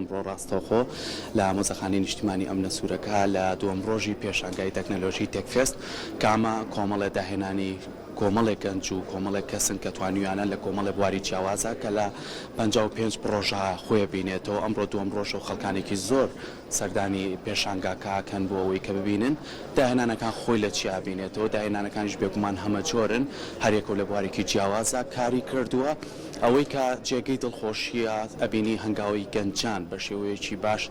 ئەمڕۆ ڕاستەوخۆ لە مۆزەخانەی نیشتیمانی ئەمنە سوورەکە لە دووەم ڕۆژی پێشانگای تەکنەلۆژی تێکفێست کامە کۆمەڵێ داهێنانی کۆمەڵێک گەنج و کۆمەڵێک کەسن کە توانیویانە لە کۆمەڵی بواری جیاوازە کە لە 55 پرۆژە خۆی بینێتەوە ئەمڕۆ دووەم ڕۆژ و خەڵکانێکی زۆر سەردانی پێشانگاکەکەن بۆ ئەوەی کە ببینن داهێنانەکان خۆی لە چیا بینێتەوە داهێنانەکانیش بێگومان هەمە جۆرن هەرێکەوە لە بوارێکی جیاوازە کاری کردووە ئەوەی کە جێگەی دڵخۆشیە ئەبینی هەنگاوی گەنجان بە شێوەیەکی باش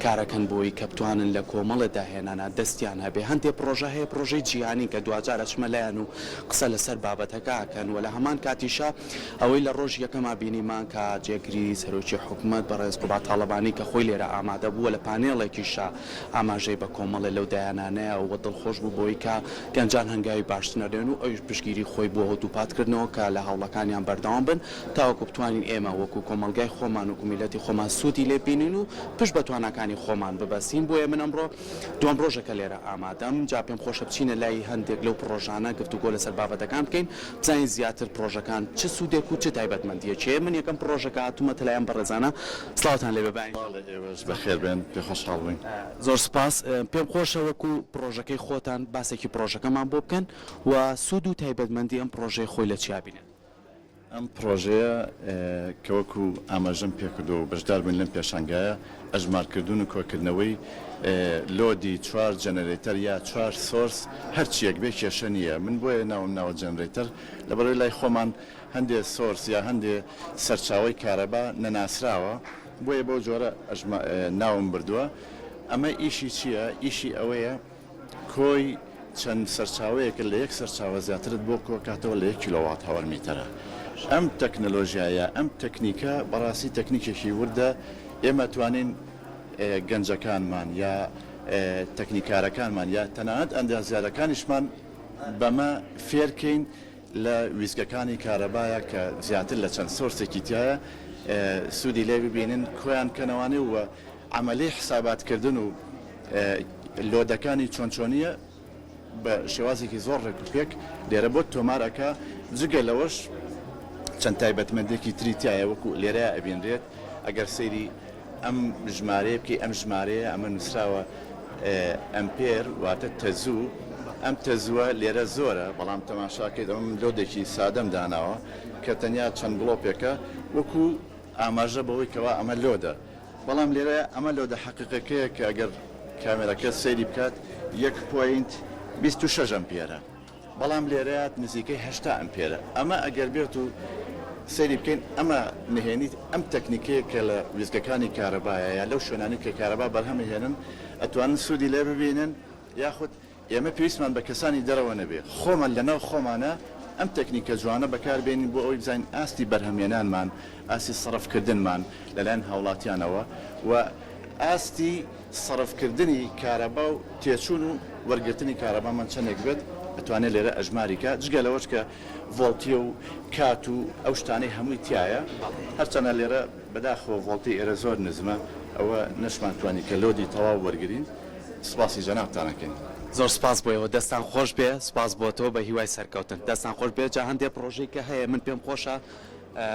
کارەکەن بۆی کە بتوانن لە کۆمەڵە داهێنانە دەستیان هەبێ هەندێک پرۆژە هەیە پرۆژەی جیهانی کە دوجارە چمە لایەن و قسە لەسەر بابەتەکەکەن و لە هەمان کاتیشە ئەوەی لە ڕۆژ یەکەما بینیمان کە جێگری سەرۆکی حکوومەت بەڕێز قوبات تاڵەبانی کە خۆی لێرە ئامادە بووە لە پانێڵێکیشە ئاماژەی بە کۆمەڵە لەو دایانانەیە و دڵخۆش بوو بۆی کە گەنجان هەنگاوی باشترنەدێن و ئەوش پشگیری خۆی بۆ دووپاتکردنەوە کە لە هەوڵەکانیان بەردەوام بن تاوەکو بتوانین ئێمە وەکو کۆمەلگای خۆمان و کومیلەتی خۆمان سوودی لێ بینین و پشت بە توانەکانی خۆمان ببەستین بۆیە من ئەمڕۆ دووەم ڕۆژەکە لێرە ئامادەم جا پێم خۆشە بچینە لای هەندێک لەو پرۆژانە گفتوگۆ لەسەر بابەتەکان بکەین بزانین زیاتر پرۆژەکان چه سوودێک و چه تایبەتمەندیە چێ من یەکەم پرۆژەکە هاتوومە تەلایەن بەڕێزانە سڵاوتان لێ ببین بەخێر بێن پێ خۆشحاڵ بووین زۆر سپاس پێم خۆشە وەکو پرۆژەکەی خۆتان باسێکی پرۆژەکەمان بۆ بکەن و سوود و تایبەتمەندی ئەم پرۆژەی خۆی لە چیا بینێت ئەم پرۆژەیە کە وەکو ئاماژەم پێکردو و بەشدار بووین لەم پێشانگایە ئەژمارکردون و کۆکردنەوەی لۆدی 4 جەنەرێتەر یا 4 سۆرس هەرچیەک بێ کێشە نییە من بۆیە ناوە جەنەرێتەر لەبەرەوەی لای خۆمان هەندێک سۆرس یا هەندێک سەرچاوی کارەبا نەناسراوە بۆیە بۆ جۆرە ناوم بردووە ئەمە ئیشی چییە؟ ئیشی ئەوەیە کۆی چەند سەرچاوەیەکە لە یەک سەرچاوە زیاترت بۆ کۆکاتەوە لە 1 کیلۆوات هەوەر میتەرە ئەم تەکنەلۆژیایە ئەم تەکنیکە بەڕاستی تەکنیکێکی وردە ئێمە توانین گەنجەکانمان یا تەکنیکارەکانمان یا تەنانەت ئەندازیارەکانیشمان بەمە فێرکەین لە ویزگەکانی کارەبایە کە زیاتر لە چەند سۆرسێکی تایە سوودی لێ ببینن کۆیان کەنەوانێ و عملی حساباتکردن و لۆدەکانی چۆنچۆنیە بە شێوازێکی زۆر ڕێکوپێک لێرە بۆ تۆمارەکە جگە لەوەش چەند تایبەتمەندێکی تریتایە وەکو لێرە ئەبینرێت ئەگەر سەیری ئەم ژمارەیە بکەی ئەم ژمارەیە ئەمە نووسراوە ئەمپێر واتە تەزوو ئەم تەزووە لێرە زۆرە بەڵام تەماشاکەیت ئەم لۆدێکی سادەم داناوە کە تەنیا چەند بڵۆپێکە وەکو ئاماژە بەوەی کەوا ئەمە لۆدە بەڵام لێرە ئەمە لۆدە حەقیقەکەیە کە ئەگەر کامێرەکە سەیری بکات 1.26 ئەمپێرە بەڵام لێرەیات نزیکەی 8 ئەمپێرە ئەمە ئەگەر بێت و سەیری بکەین ئەمە نهێنیت ئەم تەکنیکەیە کە لە ویزگەکانی کارەبایە یا لەو شوێنانی کە کارەبا بەرهەمهێنن ئەتوانن سوودی لێ ببینن یاخود ئێمە پێویستمان بە کەسانی دەرەوە نەبێ خۆمان لەناو خۆمانە ئەم تەکنیکە جوانە بەکاربێنین بۆ ئەوی بزانین ئاستی بەرهەمهێنانمان ئاستی سەرفکردنمان لەلایەن هاوڵاتیانەوە و ئاستی سەرفکردنی کارەبا و تێچوون و وەرگرتنی کارەبامان چەندێک بێت ئەتوانێت لێرە ئەژماریکە جگە لەوەش کە ڤۆڵتیە و کات و ئەو شتانەی هەمووی تایە هەرچەنە لێرە بەداخەوە ڤۆڵتی ئێرە زۆر نزمە ئەوە نەشمان توانی کە لۆدی تەواو وەرگرین سپاسی جەنابتانەکەین زۆر سپاس بۆیەوە دەستان خۆش بێ سپاس بۆ تۆ بە هیوای سەرکەوتن دەستان خۆش بێ جا هەندێک پرۆژەی کە هەیە من پێم خۆشە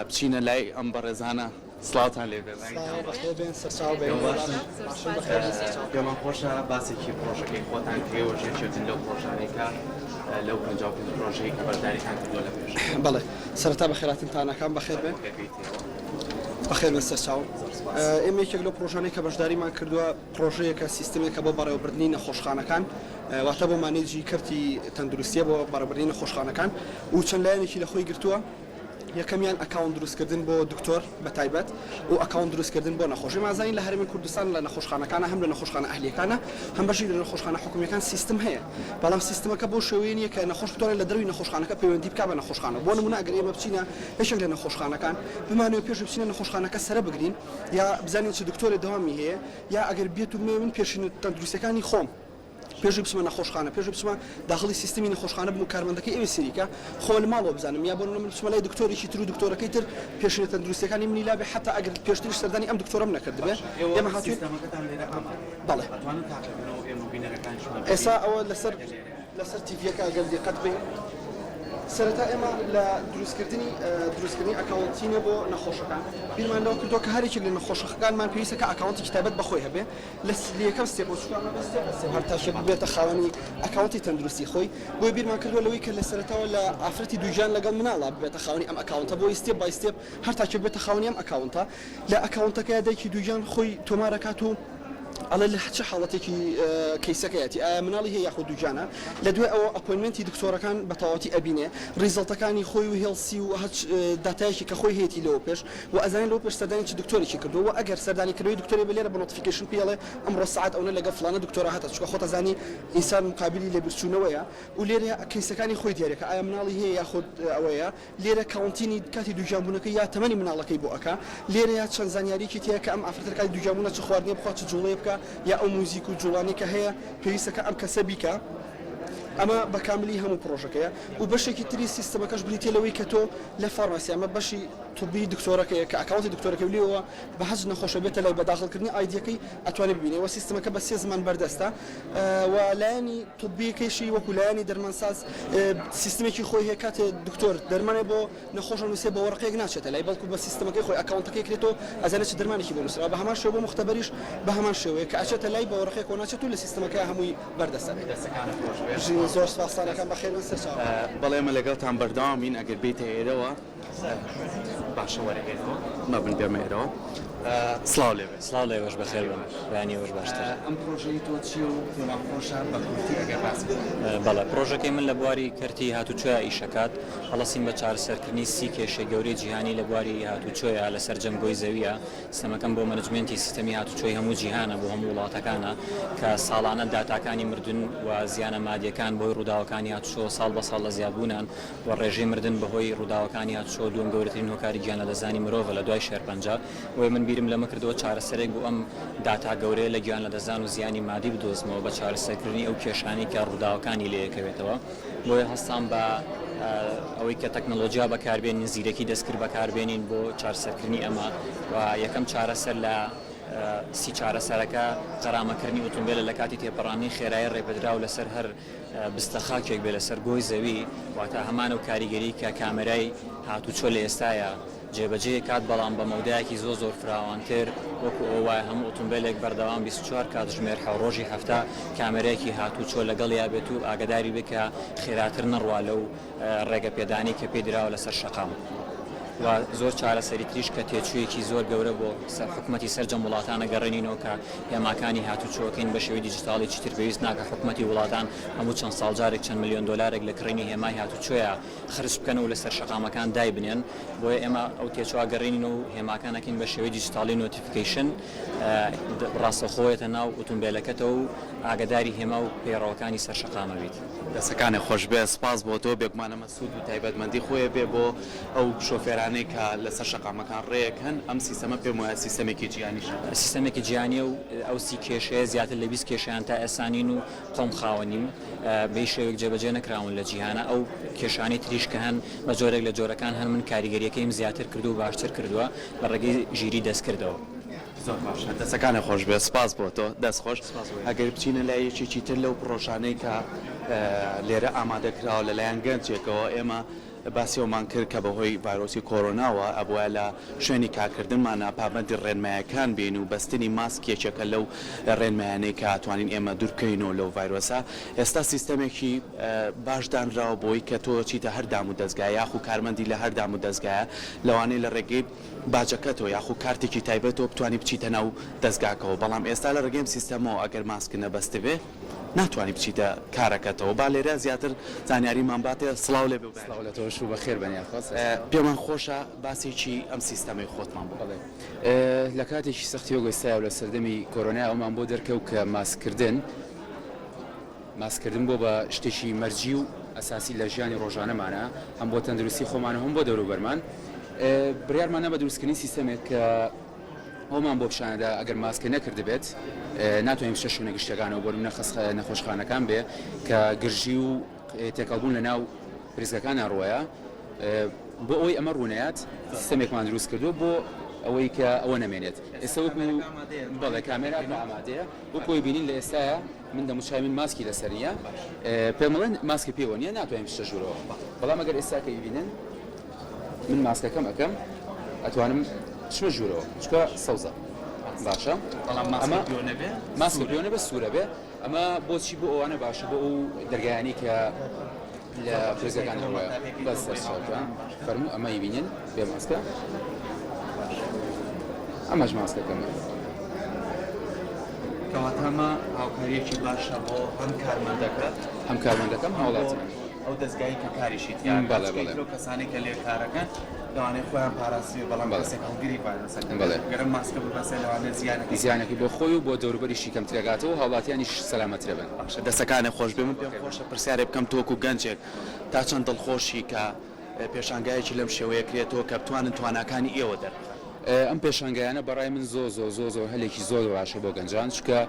بچینە لای ئەم بەڕێزانە سڵاوتان لێ بێ پێمان خۆشە باسێکی پرۆژەکەی خۆتان کرێوە ژێرچێتن لەو پرۆژانێکە لەو 55 پرۆژەی کە بەرداریتان کردووە لە پێش بەڵێ سەرەتا بەخێراتتانەکان بەخێر بێن بەخێر بێن سەرچاو ئێمە یەکێک لەو پرۆژانەی کە بەشداریمان کردووە پرۆژەیەکە سیستمێکە بۆ بەڕێوەبردنی نەخۆشخانەکان واتە بۆ مانێجی کەرتی تەندروستیە بۆ بەڕێوەبردنی نەخۆشخانەکان و چەند لایەنێکی لە خۆی گرتووە یەکەمیان ئەکاونت دروستکردن بۆ دکتۆر بە تایبەت و ئەکاونت دروستکردن بۆ نەخۆشی مازانین لە هەرێمی کوردستان لە نەخۆشخانەکانە هەم لە نەخۆشخانە ئەهلیەکانە هەم بەشی لە نەخۆشخانە حکومیەکان سیستم هەیە بەڵام سیستمەکە بۆ شێوەیەیە کە نەخۆش بتوانێت لە دەروی نەخۆشخانەکە پەیوەندی بکات بە نەخۆشخانە بۆ نمونە ئەگەر ئێمە بچینە هیچێک لە نەخۆشخانەکان بمانەوە پێش بچینە نەخۆشخانەکە سەرە بگرین یا بزانین چ دکتۆری دەوامی هەیە یا ئەگەر بێت و من پێشین تەندروستیەکانی خۆم پێش بچمە نەخۆشخانە پێش بچمە داخلی سیستمی نەخۆشخانە بم و کارمەندەکەی ئێوە سریکە خۆ لە ماڵەوە بزانم یا بۆ من بچمە لای دکتۆرێکی تر و دکتۆرەکەی تر پێشینە تەندروستیەکانی منی لابێ حتا ئەگەر پێشتریش سەردانی ئەم دکتۆرەم نەکردبێ ئێمە هاتووی بەڵێ ئێستا ئەوە لەسەر تیڤیەکە ئەگەر دقت بێ سەرەتا ئێمە لە دروستکردنی ئەکاونتینە بۆ نەخۆشەکان بیرمانەوە کردووە کە هەرێکێک لە نەخۆشەکانمان پێویستە کە ئەکاونتی کتابەت بەخۆی هەبێ لە یەکەم ستێپ هەر تاشێک بێتە خاوەنی ئەکاونتی تەندروستی خۆی بۆی بیرمان کردووە لەوەی کە لە سەرەتاوە لە ئافرەتی دووجان لەگەڵ مناڵا بێتە خاوەنی ئەم ئەکاونتە بۆی ستێپ بای ستێپ هەر تاکێک بێتە خاوەنی ئەم ئەکاونتە لە ئەکاونتەکەی دایکی دووجان خۆی تۆمارەکات و ئەڵێ لە چه حاڵەتێکی کەیسەکەیەتی ئایا مناڵی هەیە یاخود دووجانە لە دوای ئەوە ئەپۆینمنتی دکتۆرەکان بە تەواوەتی ئەبینێ ریزڵتەکانی خۆی و هێڵسی و هەچ داتایەکی کە خۆی هەیەی لەوە پێش و ئەزانین لەوە پێش سەردانێکی دکتۆرێکی کردووە ئەگەر سەردانیکردنەوەی دکتۆری بەلێرە بە نۆتیفیکیشن پێڵێ ئەمڕۆ ساعت ئەوە لەگە فلانە دکتۆرە هاتە چکە خۆت ئەزانی ئینسان مقابلی لێبرچوونەوەیە و لێرە کەیسەکانی خۆی دیارێکە ئایا مناڵی هەیە یاخود ئەوەیە لێرە کاونتینی کاتی دووجانبوونەکەی یا تەمەنی مناڵەکەی بۆ ئەکا لێرە یا چەند زانیاریکی تەیە کە ئەم ئافرەتەکانی دووجانبوونە چ خواردنی بخوات چ جوڵێ بکە یا ئەو موزیک و جوڵانی کە هەیە پێویستەکە ئەم کەسە بیکە ئەمە بە کاملی هەموو پرۆژەکەیە و بەشێکی تری سیستەمەکەش بریتێلەوەی کە تۆ لە فارماسی ئەمە بەشی توبی دکتۆرەکەیە کە ئەکاونتی دکتۆرەکە لێەوە بە هەج نەخۆشە بێتە لای بەداخڵکردنی ئایدیەکەی ئەتوانێت ببینێ و سیستەمەکە بە سێ زمان بەردەستە و لایەنی توبیەکەیشی وەکو لایەنی دەرمانساز سیستمێکی خۆی هەیە کاتێ دکتۆر دەرمانێ بۆ نەخۆشە نووسێ بە وەرەقەیەک ناچێتە لای بەڵکو بە سیستەمەکەی خۆی ئەکاونتەکەی کرێتەوە ئەزانێت چ دەرمانێکی بۆ نووسرا بە هەمان شێوە بۆ مختبەریش بە هەمان شێوەیە کە ئەچێتە لای بە وەرەقەیەک ناچێت و لە سیستەمەکە هەمووی بەردەستە زۆر سپاسانەکان بەخێر بەڵێمە لەگەڵتان بەردەوامین ئەگەر بیتە ئێرەوە باشە وەرەگەێتەوە مەبن بێمە ئێرەوە سڵاو لێ سڵاو لێوەش بەخێر بن بەیانیەوەش باشتر ئەم پرۆژەی تۆ چی و خۆشان بە کورتی ئەگەر باس بەڵێ پرۆژەکەی من لە بواری کەرتی هاتوچۆیە ئیشەکات هەڵەسین بە چارەسەرکردنی سی کێشە گەورەی جیهانی لە بواری هاتوچۆیە لە سەرجەمگۆی زەویە سیستەمەکەم بۆ مەنجمنتی سیستەمی هاتوچۆی هەموو جیهانە بۆ هەموو وڵاتەکانە کە ساڵانە داتاکانی مردن و زیانە مادیەکان بۆی ڕووداوەکانی هاتوچۆ ساڵ بە ساڵ لە زیادبوونان و ڕێژەی مردن بەهۆی ڕووداوەکانی هاتوچۆ دووەم گەورەترین هۆکاری گیان لە دەزانی مرۆڤە لە دوای شێرپەنجە وێ من بیرم لەمە کردەوە چارەسەرێک بۆ ئەم داتا گەورەیە لە گیان لە دەزان و زیانی مادی بدۆزمەوە بە چارەسەرکردنی ئەو کێشانی کە ڕووداوەکانی لێکەوێتەوە بۆیە هەستان بە ئەوەی کە تەکنۆلۆژیا بەکاربێنین زیرەکی دەستکرد بەکاربێنین بۆ چارەسەرکردنی ئەمە و یەکەم چارەسەر لە سی چارەسەرەکە قەرامەکردنی ئۆتۆمبیلە لە کاتی تێپەڕانی خێرایی ڕێپەدراو لەسەر هەر بستە خاکێک بێ لەسەر گۆی زەوی واتە هەمان و کاریگەری کە کامێرای هاتوچۆ لە ئێستایە جێبەجێ کات بەڵام بە مەودایەکی زۆر فراوانتر وەکو ئەو وایە هەموو ئۆتۆمبیلێک بەردەوام 24 کات ژمێر ڕۆژی هەفتە کامێرەیەکی هاتوچۆ لەگەڵ یا بێت و ئاگداری بکە خێراتر نەڕوا لەو ڕێگە پێدانی کە پێ دراوە لەسەر شەقام. و زۆر چارەسەری تریش کە تێچوویەکی زۆر گەورە بۆ حکوومەتی سەرجەم وڵاتانە گەڕێنینەوە کە هێماکانی هاتوچۆکەین بە شێوەی دیجیتاڵی چیتر پێویست ناکە حکوومەتی وڵاتان هەموو چەند ساڵجارێک چەند میلیۆن دلارێک لە کڕینی هێمای هاتوچۆیە خرج بکەن و لەسەر شەقامەکان دای بنێن بۆیە ئێمە ئەو تێچوا گەڕێنینەوە و هێماکانەکەین بە شێوەی دیجیتاڵی نۆتیفیکیشن ڕاستەخۆیەتە ناو ئۆتۆمبیلەکەتەوە و ئاگداری هێما و پێڕەوەکانی سەر شەقامە بیت. دەسەکانی خۆش بێ سپاس بۆ تۆ بێگومانە مەسعود و تایبەتمەندی خۆیە بێ بۆ ئەو شۆفێرانەی کە لەسەر شەقامەکان ڕێک هەن ئەم سیستەمە پێم وایە سیستەمێکی جیهانیشە سیستەمێکی جیهانیە و ئەو سی کێشەیە زیاتر لە 20 کێشیان تا ئێسانین و قۆم خاوەنیم بە شێوەیەک جێبەجێ نەکراون لە جیهانە ئەو کێشانی تریش کە هەن بە جۆرێک لە جۆرەکان هەن من کاریگەریەکەیم زیاتر کردو و باشتر کردووە بە ڕێگەی ژیری دەستکردەوە. زۆر باشە دەسەکانی خۆش بێ سپاس بۆ تۆ دەست خۆش ئەگەر بچینە لای یەکێکی تر لەو پرۆژانەی کە لێرە ئامادەکراوە لەلایەن گەنجێکەوە ئێمە باسیەوەمان کرد کە بەهۆی ڤایرۆسی کۆرۆناوە ئەبووە لە شوێنی کارکردنمانە پابەندی ڕێنمایەکان بین و بەستنی ماسکێکێکە لەو ڕێنمایانەی کە ئەتوانین ئێمە دوورکەینەوە لەو ڤایرۆسە ئێستا سیستەمێکی باشدانراوە بۆی کە تۆ چیتە هەردام و دەستگای یاخو کارمەندی لە هەردام و دەستگایە لەوانەیە لە ڕێگەی باجەکەتەوە یاخو کارتێکی تایبەتەوە بتوانانی بچیتە ناو دەستگاکەوە بەڵام ئێستا لە ڕێگەیم سیستەمەوە ئەگەر ماسک نەبەستە بێ ناتوانانی بچیتە کارەکەتەوە با لێرە زیاتر زانیاریمان باتێ سڵاو لێ لەتەوەش و بەخێر بەنیاخواست پێمان خۆشە باسێکی ئەم سیستەمەی خۆتمان بڵێ لە کاتێکی سەختی وەگەستایە لە سەردەمی کۆرۆنای ئەومان بۆ دەرکەوت کە ماسکردن بۆ بە شتێکی مەرجی و ئەساسی لە ژیانی ڕۆژانەمانە هەم بۆ تەندروستی خۆمانە هەم بۆ دەوروبەرمان بڕیارمانە بە دروستکردنی سیستەمێک کە ئەومان بۆ پیشانەدا ئەگەر ماسکە نەکردبێت ناتوانین شە شوێنە گشتەکانەوە بۆ نەخۆشخانەکان بێ کە گرژی و تێکەڵبوون لە ناو پرزگەکان ڕۆیە بۆ ئەوەی ئەمە ڕوونەیەت سیستەمێکمان دروست کردو بۆ ئەوەی کە ئەوە نامێنێت ئێستا وەکو بەڵێ کامێرا ئامادەیە وەکۆی بینین لە ئێستاە من دەموچای من ماسکی لەسەریە پێمەڵێن ماسکی پێوە نیە ناتوانین شتە ژوورەوە بەڵام ئەگەر ئێستا کە بینن من ماسکەکەم ئەەکەم ئەتوانم چمە ژوورەوە چکە سەوزە باشە ئەمە ماسکە پێوە بە سوورە بێ ئەمە بۆچی بۆ ئەوانە باشە بۆ ئەو دەرگایانی کە لە پرزەکان ڕۆیە بەس فەرموو ئەمەی بینین بێ ماسکە ئەمەش ماسکەکەمە کەواتەمە هاوکاریەکی باشە بۆ هەم کارمەندەکەم هاوڵاتی ئەو دەستگایی کە کاریشیت کەسانی کە لێ کارەکەن لەوانەیە خۆیان پاراسی بەڵام کەسێک هەڵگیری گەرم ماسکە ببەسێ لەوانێت زیانێکی بۆ خۆی و بۆ دەوروبەریشی کەم ترێگاتەوە هاوڵاتیانیش سەلامەترە بن دەستەکانی خۆش بێ من پێم خۆشە پرسیارێ بکەم تۆکو گەنجێک تا چەند دڵخۆشی کە پێشانگایەکی لەم شێوەیە کرێتەوە کە بتوانن تواناکانی ئێوە دەربخەن ئەم پێشانگایانە بەڕای من زۆر هەلێکی زۆر باشە بۆ گەنجان چکە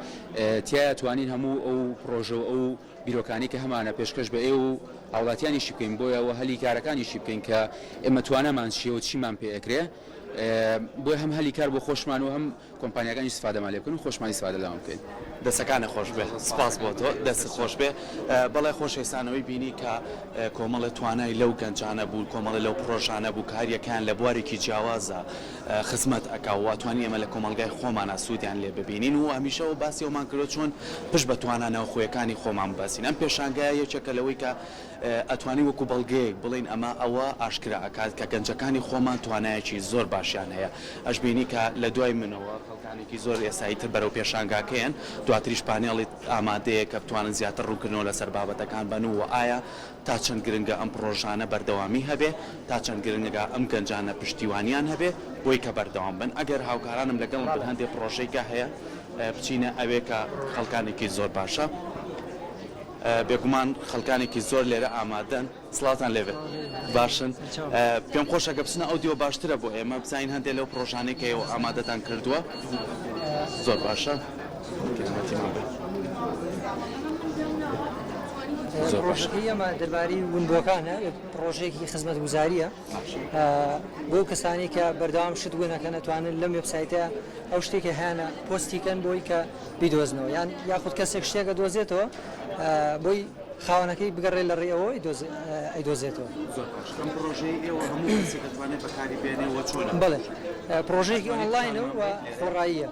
تایە توانین هەموو ئەو پرۆژە و ئەو بیرۆکانی کە هەمانە پێشکەش بە ئێوە و هاوڵاتیانیشی بکەین بۆیەوە هەلی کارەکانیشی بکەین کە ئێمە توانەمان چیە و چیمان پێ ئەکرێ بۆی هەم هەلی کار بۆ خۆشمان و هەم کۆمپانیەکانی استفادەمان لێ بکەن و خۆشمانی استفادە لەوان بکەین دەستەکانی خۆش بێ سپاس بۆ تۆ دەست خۆش بێ بەڵێ خۆشەویستانەوەی بینی کە کۆمەڵە توانای لەو گەنجانە بوو کۆمەڵە لەو پرۆژانە بوو کاریەکان لە بوارێکی جیاوازە خزمەت ئەکا و واتوانی ئەمە لە کۆمەلگای خۆمانە سوودیان لێ ببینین و هەمیشەوە باسی ئەومان کردو چۆن پشت بە توانانەوە خۆیەکانی خۆمان باسین ئەم پێشانگایە یەکێکە لەوەی کە ئەتوانی وەکو بەڵگەیەک بڵین ئەمە ئەوە ئاشکرا ئەکات کە گەنجەکانی خۆمان توانایەکی زۆر باشیان هەیە ئەش بینی کە لە دوای منەوە خەڵکانێکی زۆر ئێستاییتر بەرەو پێشانگاکەیان دواتریش پانێڵی ئامادەیە کە بتوانن زیاتر ڕوونکردنەوە لەسەر بابەتەکان بن و ئایا تا چەند گرنگە ئەم پرۆژانە بەردەوامی هەبێ تا چەند گرنگە ئەم گەنجانە پشتیوانیان هەبێ بۆی کە بەردەوام بن ئەگەر هاوکارانم لەگەڵ هەندێک پرۆژێکە هەیە بچینە ئەوێ کە خەڵکانێکی زۆر باشە بێگومان خەڵکانێکی زۆر لێرە ئامادەن سڵاتان لێبێت باشن پێم خۆشەکە بچنە ئەو دیوە باشترە بۆ ئێمە بزانین هەندێک لەو پرۆژانەی کە ئێوە ئامادەتان کردووە زۆر باشە پرۆژەکەی ئەمە دەربارەی ونبووەکانە پرۆژەیەکی خزمەتگوزاریە بۆ کەسانی کە بەردەوام شت بوونەکە نەتوانن لەم وێبسایتە ئەو شتێکی هیانە پۆستیکەن بۆی کە بیدۆزنەوە یان یاخود کەسێک شتێکە دۆزێتەوە بۆی خاوەنەکەی بگەڕێ لە ڕێەوە ئەیدۆزێتەوە بڵێ پرۆژەیەکی ئۆنلاینە و خۆڕاییە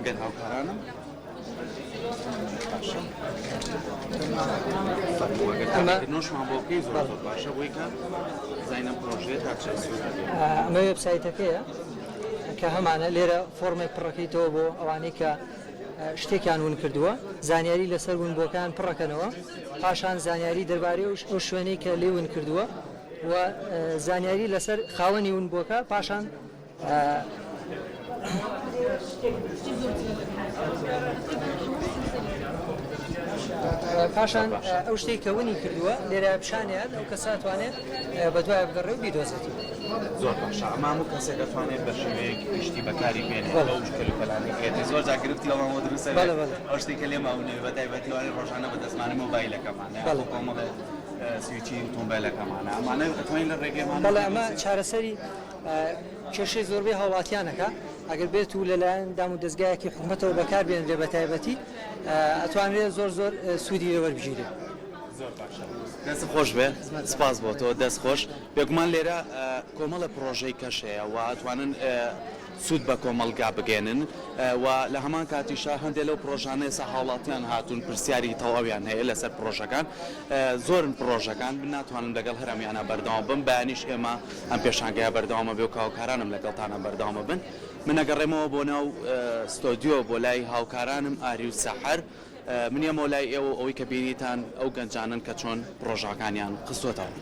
گەن هاوکارانم ئەمە وێبسایتەکەیە کە هەمانە لێرە فۆرمێک پڕەکەیتەوە بۆ ئەوانەی کە شتێکیان ون کردووە زانیاری لەسەر ونبووەکان پڕەکەنەوە پاشان زانیاری دەربارەی ئەو شوێنەی کە لێ ون کردووە و زانیاری لەسەر خاوەنی ونبووەکە پاشان پاشان ئەو شتێک کە ونی کردووە لێرە پیشانیان ئەو کەساتوانێت بە دوای بگەڕێ و بیدۆزێت زۆر باشە ئەمە هەموو کەسێک دەتوانێت بە شێوەیەکی گشتی بەکاری بێنێت کەلوپەلانێکی زۆر جاگرفت لەوەوە دروستە ئەو شتێک کە لێم ئەوێ بە تایبەتیوانی ڕۆژانە بە دەستمانی مۆبایلەکەمانە کۆمەڵێ سویچی ئۆتۆمبیلەکەمانە ئەمانە دەتوانین لە ڕێگەمان بەڵێ ئەمە چارەسەری کێشەی زۆربەی هاوڵاتیانەکە ئەگەر بێت و لەلایەن دام و دەستگایەکی حکوومەتەوە بەکار بێنرێ بە تایبەتی ئەتوانرێت زۆر سوودی وەربژیرێ دەست خۆش بێ سپاس بۆ تۆ دەست خۆش بێگومان لێرە کۆمەڵە پرۆژەی کەشەیە و ئەتوانن سوود بە کۆمەلگا بگێنن و لە هەمان کاتیشا هەندێک لەو پرۆژانەی سە هاوڵاتیان هاتوون پرسیاری تەواویان هەیە لەسەر پرۆژەکان زۆرن پرۆژەکان ناتوانن لەگەڵ هەرەمیانە بەردەوام بن بەیانیش ئێمە ئەم پێشانگەیە بەردەوامە بێ و کاوکارانم لەگەڵتانە بەردەوامە بن من ئەگەڕێمەوە بۆ ناو ستۆدیۆ بۆ لای هاوکارانم ئاری و سەحەر منیە مۆلای ئێوە ئەوەی کە بینیتان ئەو گەنجانن کە چۆن پرۆژەکانیان قستوتەوە